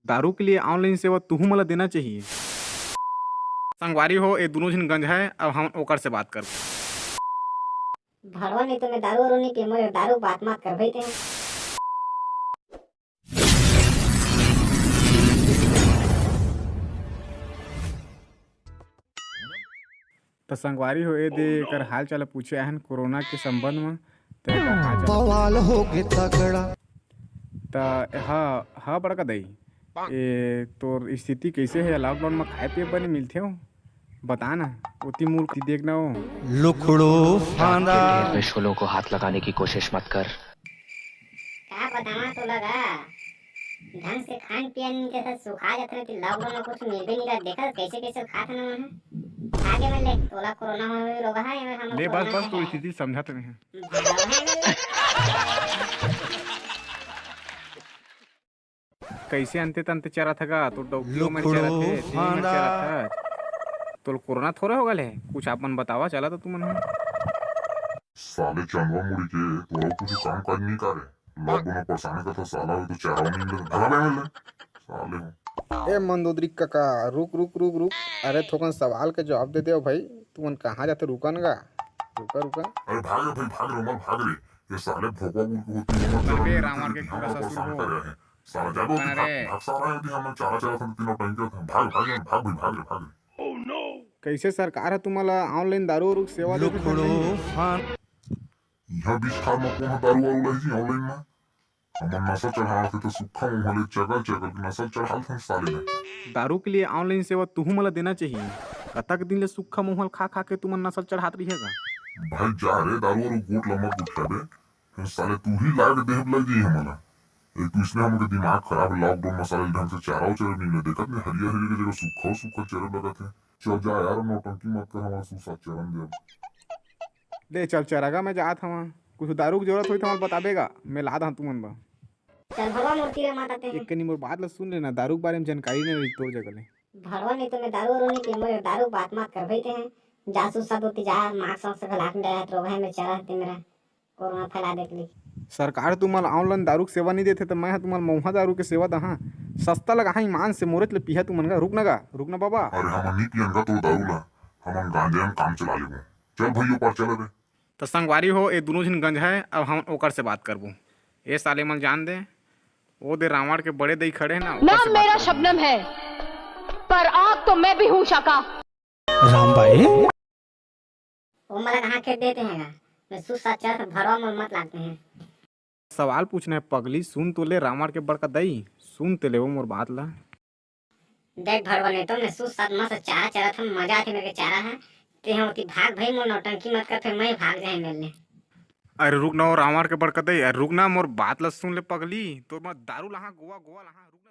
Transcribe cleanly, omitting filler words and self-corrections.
दारू के लिए ऑनलाइन सेवा तुहू मोला देना चाहिए। संगवारी हो, ये दोनों झन गंज है, अब हम ओकर से बात कर। भड़वा नहीं तो मैं दारू वारू नहीं पी, मोर दारू बात मत कर भाई ते। तो संगवारी हो, ये दे कर हाल चाल पूछे आहन कोरोना के संबंध में। तो एकर हाल चाल बवाल हो गए तगड़ा। तो हा बड़का दई, ये तोर स्थिति कैसे है? लॉकडाउन में खाए पिए बने मिलते हो? बता ना, उती मूर्ख देखना हो। लुखड़ो फांदा ढेर पे शोलों को हाथ लगाने की कोशिश मत कर। क्या बताना तो लगा, ढंग से खान पियन जैसा सुखा जाते रहे, लॉकडाउन में कुछ मिल भी नहीं रहा। देखा कैसे कैसे खाते ना वहाँ आगे में ले तोला कोरोना में रोग है हम ले बस कोरोना बस, तो है। स्थिति समझा तो नहीं है। भड़वा है ले। कैसे अंते तंते चरा था तो डॉक्टरों में चरा थे, टीवी में चरा था। तो कोरोना थोड़ा हो गए कुछ आपन बतावा चला तो तुमन हो। साले चंदवा मुड़ी के तोरा कुछ काम काज नहीं करे। लॉकडाउन में परेशान करता साला हो तो चारा नहीं मिले भगा बे ले साले हो। ए मंदोदरी काका, रुक रुक रुक रुक। अरे थोकन सवाल के जवाब दे दे भाई। तुमन कहाँ जाते? रुका ना, रुका रुका। अरे भाग रे भाई, भाग रे, मत भाग रे। ये साले भोपा होती है बे रावण के पूरा ससुर परेशान हो। कर रहे हैं। साला जागो कौन रे? भाग सारा यदि हम चारा चारा था तीनों टंके थे। भाग भाग भाई, भाग रे भाग रे। कैसे सरकार है तुम्हारा ऑनलाइन दारू और सेवा देते थे लुखड़ो नहीं? फांदा यहाँ बीच खाल में कौन दारू वारू लाई जी ऑनलाइन में। हमन नशा चढ़ा थे तो सुखा मुँह ले चगल चगल नशा चढ़ा थे साले ने। दारू के लिए ऑनलाइन सेवा तुहू मोला देना चाहिए। कतक दिन ले सुखा मुहल खा खा के तुमन नसल चढ़ात रहिएगा। भाई जा रे दारू वारू गोट लम्बा गुटका बे। फिर साले तू ही लाग देह लग जी हमारा। एक तो इसने हमके दिमाग खराब। लॉकडाउन में साले ढंग से चारा चरे नहीं ले देखत नहीं, हरिया हरिया की जगह सूखा सूखा चरे लगा थे। चल जा यार, नौटंकी मत कर, हमारा सूसा चरन दे। ले चल चरागा, मैं जात हूँ। कुछ दारू की जरूरत हुई तो मला बताबेगा, मैं ला दा तुमन बा। चल भड़वा मूर्ति रे माताते हैं। एक कनी मोर बात ला सुन लेना, दारू के बारे में जानकारी नहीं रही तोर जगह ले। भड़वा नहीं तो मैं दारू वारू नहीं पी, मोर दारू बात मत कर भाई ते। जासूस सब होती जा मास्क वास्क लगा के डरा रोग है में चला ते मेरा कोरोना फैला देख ली। सरकार तुम्हारा ऑनलाइन दारू की सेवा नहीं देते तो मैं तुम्हारा महुआ दारू की सेवा दहा। सस्ता लगा हाँ ईमान से मोरत ले पिया तुमन का। रुक ना बाबा। अरे हम नहीं पियन का तो दारू ला, हम गांजे में काम चला लेबो। चल भैया पर चल रे। तो संगवारी हो, ये दोनों झन गंज है, अब हम ओकर से बात करबो। ये साले मन जान दे, वो दे रावण के बड़े दई खड़े हैं ना, ओकर से नाम बात मेरा करबो। शबनम है, पर आग तो मैं भी हूँ शाका। राम भाई वो मला कहाँ खेत देते हैं मैं सुसा चल भड़वा में मत लागते हैं। सवाल पूछना है पगली, सुन तो ले रावण के बड़का दई, सुन तो ले वो मोर बात ला। देख भड़वा नहीं तो मैं सुसा मस्त चारा चरा था, मजा आती मेरे चारा है ते हम होती भाग भाई मोर नौटंकी मत कर, फिर मैं भाग जाए मिलने। अरे रुक ना, वो रावण के बड़का दई, अरे रुक ना, मोर बात ला सुन ले पगली। तो मैं दारू लहा गोवा गोवा लहा, रुक ना।